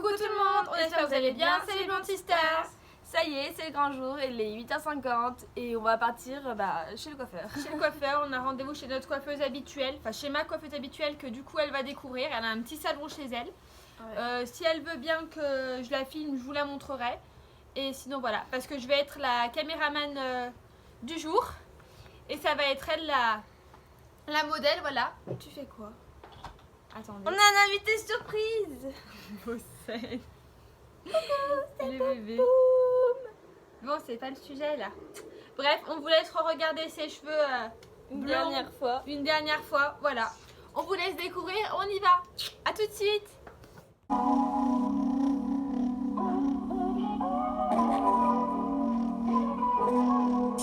Coucou tout le monde, on espère que vous allez bien, c'est les Blondes Sisters. Ça y est, c'est le grand jour, il est 8h50 et on va partir chez le coiffeur. Chez le coiffeur, on a rendez-vous chez notre coiffeuse habituelle, enfin chez ma coiffeuse habituelle que du coup elle va découvrir. Elle a un petit salon chez elle. Ouais. Si elle veut bien que je la filme, je vous la montrerai. Et sinon voilà, parce que je vais être la caméraman du jour. Et ça va être elle la modèle, voilà. Tu fais quoi? Attendez. On a un invité surprise. Bossette. C'est Le le bébé. boum. Bon, c'est pas le sujet là. Bref, on vous laisse regarder ses cheveux Une blancs dernière fois. une dernière fois. Voilà. On vous laisse découvrir, on y va. À tout de suite. You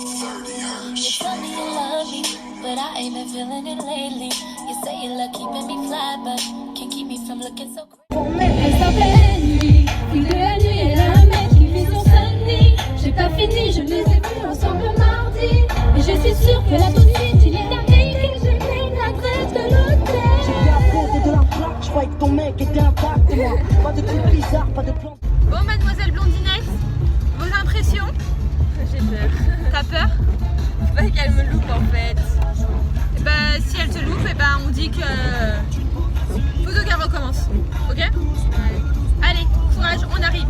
tell me you love me, but I ain't been feeling it lately. You say you love keeping me fly, but can't keep me from looking so crazy. Elle s'appelle nuit, une de la nuit, elle a un mec qui vit sur Sunday. J'ai pas fini, je les ai vus ensemble mardi. Et je suis sûre que là tout de suite, il est arrivé. J'ai pris l'adresse de l'hôtel. J'ai bien compté de la plaque, je croyais que ton mec était intact. Moi, pas de trucs bizarres, pas de plan. Bon, mademoiselle Blondinette, vos impressions? J'ai peur. T'as peur? Faut pas qu'elle me loupe en fait. Et bah, si elle te loupe, et bah, on dit que. Faut qu'elle recommence. Ok? Ouais. Allez, courage, on arrive.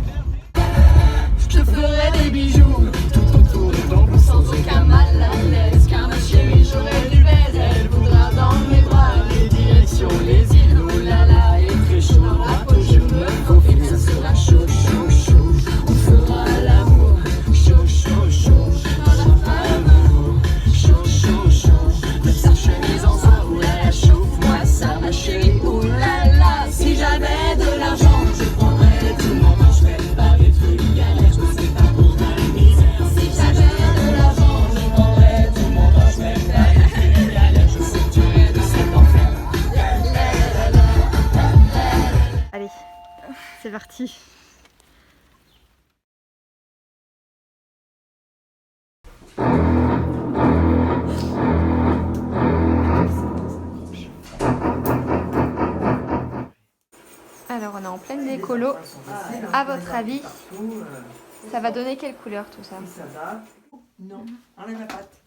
Je te ferai des bijoux tout autour de ton cou sans aucun mal à l'aise. Car ma chérie, j'aurai du baiser. Elle voudra dans mes bras les directions, les îles. Oh là là, il est très chaud dans la peau. Je me faufile, ça sera chaud, chaud, chaud. On fera l'amour, chaud, chaud, chaud. Dans la femme, chaud, chaud, chaud. De sa chemise en soie, oh là là, chauffe-moi ça, ma chérie. Oh là là, si j'avais de l'argent, je prendrais tout mon main. Je fais pas des trucs galères, je sais pas pour ta misère. Si j'avais de l'argent, je prendrais tout mon main. Je fais pas des trucs galères, je sais que tu es de cet enfer. Allez, c'est parti. Alors, on est en pleine décolo. À votre avis, ça va donner quelle couleur tout ça? Ça va? Non, enlève la pâte.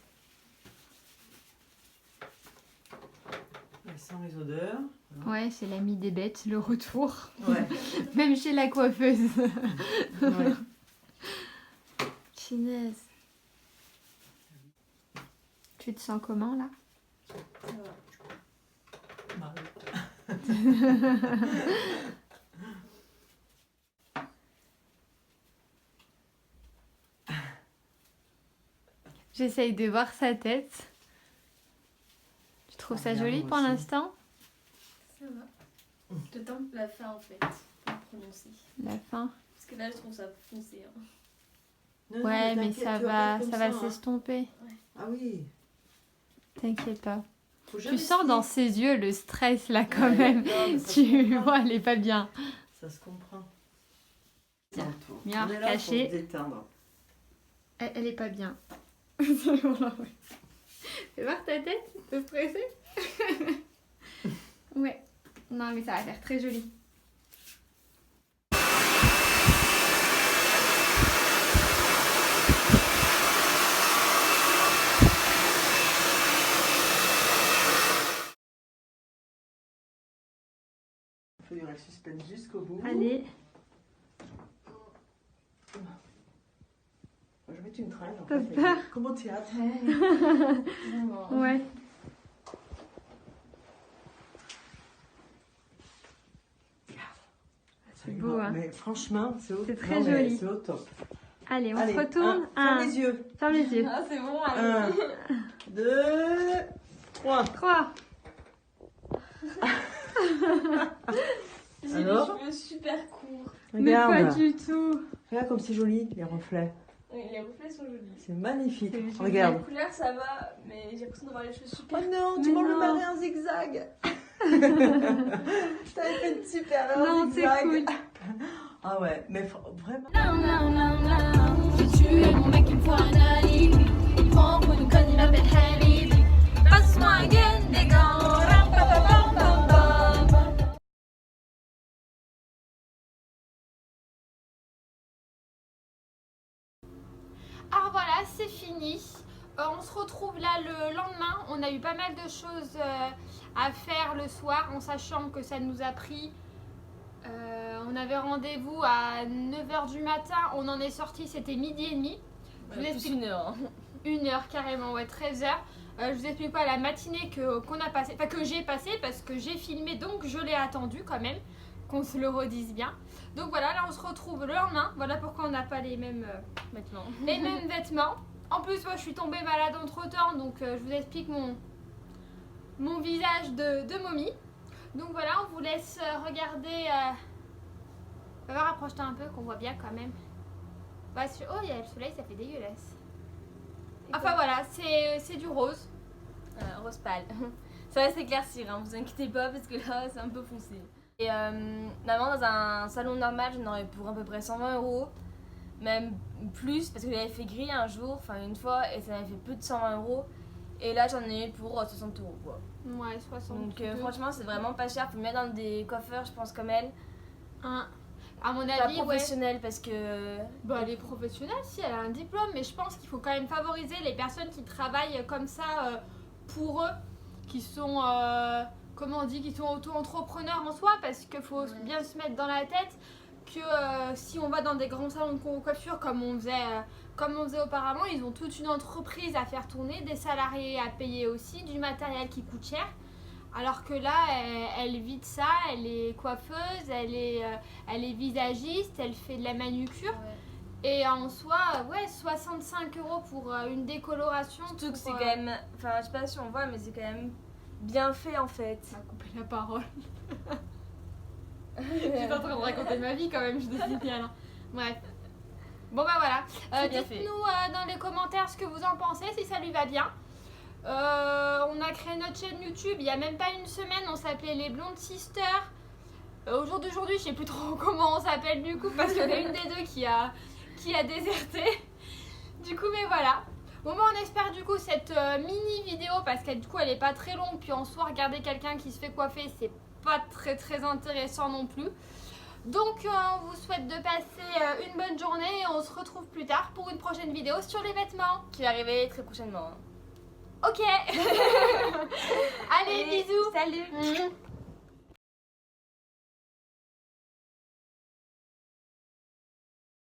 Elle sent les odeurs. Ouais, c'est l'ami des bêtes, le retour. Ouais. Même chez la coiffeuse. Ouais. Chinaise. Tu te sens comment là? J'essaye de voir sa tête. Tu trouves ça Bien, joli moi pour aussi. l'instant? Ça va. Je te tente la fin en fait, pour prononcer. La fin? Parce que là je trouve ça foncé. Hein. Non, Ouais, mais t'inquiète, ça tu vas va, faire comme ça va hein. s'estomper. Ah oui. T'inquiète pas. Faut Tu jamais sens se dans fier. ses yeux le stress là quand Ouais, même. non, mais ça se Tu comprend. vois, elle est pas bien. Ça se comprend. Tiens, Attends, viens, on est là pour cacher. se détendre. Elle est pas bien. Fais voir ta tête, t'es stressée? Ouais. Non mais ça va faire très joli. Il faut durer le suspense jusqu'au bout. Allez. Je vais mettre une traîne. En T'as fait. peur? Comme au théâtre. Vraiment. Ouais. C'est beau, hein. Mais franchement, c'est au... C'est très non, mais joli. C'est au top. Allez, on Allez, se retourne. Ferme les yeux. Ferme les yeux. Ah c'est bon, 1, 2, 3. 3. J'ai Alors les cheveux super courts. Mais pas Regarde. du tout. Regarde comme c'est joli, les reflets. Oui, les reflets sont jolis. C'est magnifique. C'est joli. La Regarde. couleur ça va, mais j'ai l'impression d'avoir les cheveux Oh super. non, Mais tu m'as non. barré en zigzag. Je t'avais fait une super erreur Non, c'est zigzag. cool. Ah ouais, mais vraiment. Non, non, non, non. J'ai tué mon mec une fois un alibi. Il prend pour une conne, il m'appelle Habibi. Passe-moi un gun, des gants. Ram, pa, pa, pam, pam, pam. Alors voilà, c'est fini. On se retrouve là le lendemain. On a eu pas mal de choses à faire le soir, en sachant que ça nous a pris... on avait rendez-vous à 9h du matin. On en est sorti, c'était 12h30. Je vous explique... 1h. Hein. 1h carrément, ouais, 13h. Je vous explique pas la matinée qu'on a passé, enfin que j'ai passé parce que j'ai filmé, donc je l'ai attendu quand même, qu'on se le redise bien. Donc voilà, là on se retrouve le lendemain. Voilà pourquoi on n'a pas les mêmes Maintenant. les mêmes vêtements. En plus, moi je suis tombée malade entre temps, donc je vous explique mon visage de momie. Donc voilà, on vous laisse regarder. Va voir, rapproche-toi un peu qu'on voit bien quand même. Bah, oh, il y a le soleil, ça fait dégueulasse. Enfin voilà, c'est du rose. Rose pâle. Ça va s'éclaircir, hein, vous inquiétez pas parce que là c'est un peu foncé. Et normalement dans un salon normal j'en aurais pour à peu près 120 €. Même plus parce que j'avais fait gris un jour, enfin une fois, et ça m'avait fait plus de 120 €. Et là j'en ai eu pour 60 € quoi. Ouais, 60. Donc franchement c'est vraiment pas cher, faut me mettre dans des coiffeurs je pense comme elle. À mon Pas avis, professionnel parce que... Bah elle est professionnelle, si elle a un diplôme, mais je pense qu'il faut quand même favoriser les personnes qui travaillent comme ça pour eux, qui sont, comment on dit, qui sont auto-entrepreneurs en soi, parce qu'il faut bien se mettre dans la tête que si on va dans des grands salons de coiffure comme on faisait auparavant, ils ont toute une entreprise à faire tourner, des salariés à payer aussi, du matériel qui coûte cher. Alors que là, elle vit de ça, elle est coiffeuse, elle est visagiste, elle fait de la manucure. Ouais. Et en soi, ouais, 65 € pour une décoloration. Surtout que c'est quand même... Enfin, je sais pas si on voit, mais c'est quand même bien fait en fait. Ça a coupé la parole. J'étais en train de raconter ma vie quand même, je dis bien. Bref. Bon bah voilà. Dites-nous dans les commentaires ce que vous en pensez, si ça lui va bien. On a créé notre chaîne YouTube il y a même pas une semaine, on s'appelait les Blondes Sisters. Au jour d'aujourd'hui, je sais plus trop comment on s'appelle du coup parce qu'il y en a une des deux qui a déserté. Du coup, mais voilà. Bon bah on espère du coup cette mini vidéo parce qu'elle du coup elle est pas très longue, puis en soi regarder quelqu'un qui se fait coiffer c'est pas très intéressant non plus. Donc on vous souhaite de passer une bonne journée et on se retrouve plus tard pour une prochaine vidéo sur les vêtements qui va arriver très prochainement. Ok. Allez, bisous. Salut.